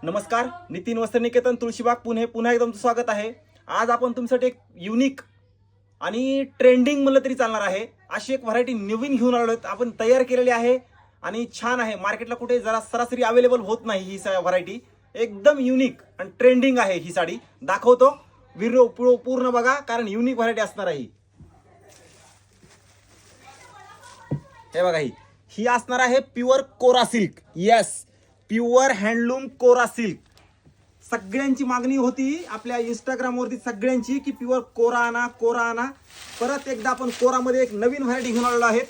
नमस्कार, नितीन वस्त्र निकेतन तुळशीबाग पुणे पुन्हा एकदा तुमचं स्वागत आहे। आज आपण तुमच्यासाठी एक युनिक आणि ट्रेंडिंग म्हणलं तरी चालणार आहे अशी एक व्हरायटी नवीन घेऊन आलो आहोत। आपण तयार केलेली आहे आणि छान आहे। मार्केटला कुठे जरा सरासरी अवेलेबल होत नाही ही व्हरायटी, एकदम युनिक आणि ट्रेंडिंग आहे। ही साडी दाखवतो, व्हिडिओ पूर्ण बघा कारण युनिक व्हरायटी असणार आहे। हे बघा, ही असणार आहे प्युअर कोरा सिल्क। यस, प्युअर हँडलूम कोरा सिल्क। सगळ्यांची मागणी होती आपल्या इंस्टाग्राम वरती सगळ्यांची की प्युअर कोरा आणा कोरा आणा। परत एकदा आपण कोरामध्ये एक नवीन व्हरायटी घेऊन आलेलो आहे।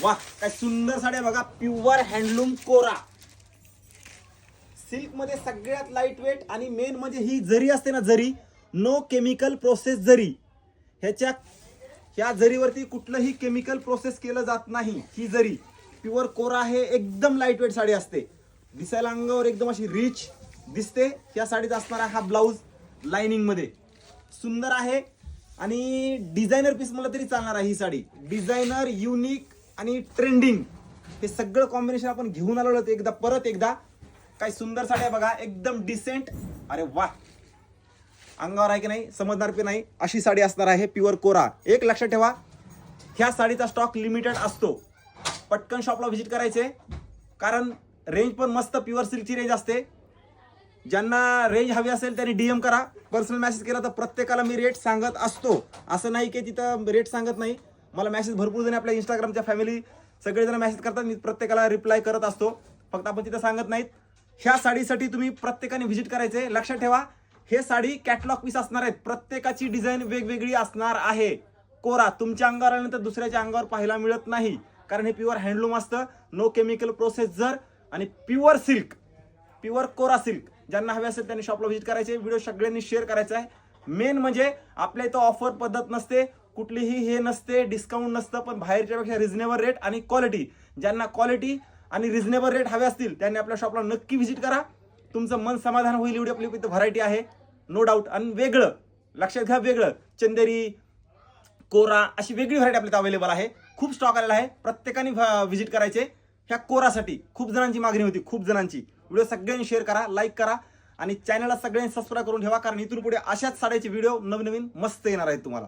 वाह, काय सुंदर साड्या बघा, प्युअर हँडलूम कोरा सिल्क मध्ये सगळ्यात लाईट वेट आणि मेन म्हणजे ही जरी असते ना, जरी नो केमिकल प्रोसेस जरी, ह्या जरीवरती कुठलंही केमिकल प्रोसेस केलं जात नाही। ही जरी प्युअर कोरा आहे, एकदम लाईट वेट साडी असते, दिसायला अंगावर एकदम अशी रिच दिसते। या साडीचा असणारा हा ब्लाऊज लाइनिंग मध्ये सुंदर आहे आणि डिझायनर पीस मला तरी चालणार आहे। ही साडी डिझायनर, युनिक आणि ट्रेंडिंग हे सगळं कॉम्बिनेशन आपण घेऊन आलेलो आहोत। एकदा परत एकदा काय सुंदर साड्या बघा, एकदम डिसेंट। अरे वाह, अंगावर आहे की नाही समजणार की नाही, अशी साडी असणार आहे प्युअर कोरा। एक लक्षात ठेवा, ह्या साडीचा स्टॉक लिमिटेड असतो, पटकन शॉपला व्हिजिट करायचे कारण रेंज पण मस्त प्युअर सिल्कची रेंज असते। ज्यांना रेंज हवी असेल त्यांनी डीएम करा, पर्सनल मेसेज केला तर प्रत्येकाला मी रेट सांगत असतो। असं नाही की तिथं रेट सांगत नाही, मला मेसेज भरपूर जण आपल्या इंस्टाग्रामच्या फॅमिली सगळेजण मेसेज करतात, मी प्रत्येकाला रिप्लाय करत असतो, फक्त आपण तिथं सांगत नाहीत। ह्या साडीसाठी तुम्ही प्रत्येकाने व्हिजिट करायचे। लक्षात ठेवा, हे साडी कॅटलॉग पीस असणार आहेत, प्रत्येकाची डिझाईन वेगवेगळी असणार आहे। कोरा तुमच्या अंगावर आल्यानंतर दुसऱ्याच्या अंगावर पाहायला मिळत नाही कारण हे प्युअर हँडलूम असतं, नो केमिकल प्रोसेस जर आणि प्युअर सिल्क, प्युअर कोरा सिल्क। ज्यांना हवे असेल त्यांनी शॉपला व्हिजिट करायचे, व्हिडिओ सगळ्यांनी शेअर करायचा आहे। मेन म्हणजे आपल्या इथं ऑफर पद्धत नसते, कुठलीही हे नसते, डिस्काउंट नसतं, पण बाहेरच्या पेक्षा रिझनेबल रेट आणि क्वालिटी। ज्यांना क्वालिटी आणि रिझनेबल रेट हवे असतील त्यांनी आपल्या शॉपला नक्की व्हिजिट करा, तुमचं मन समाधान होईल। एवढी आपली इथं व्हरायटी आहे, नो डाऊट। आणि वेगळं लक्षात घ्या, वेगळं चंदेरी कोरा अशी वेगळी व्हरायटी आपल्या इथं अवेलेबल आहे। खूप स्टॉक आलेला आहे, प्रत्येकाने व्हिजिट करायचे। ह्या कोरासाठी खूप जणांची मागणी होती, खूप जणांची। व्हिडिओ सगळ्यांनी शेअर करा, लाईक करा आणि चॅनलला सगळ्यांनी सबस्क्राईब करून ठेवा कारण इथून पुढे अशाच साड्याचे व्हिडिओ नवनवीन मस्त येणार आहेत तुम्हाला।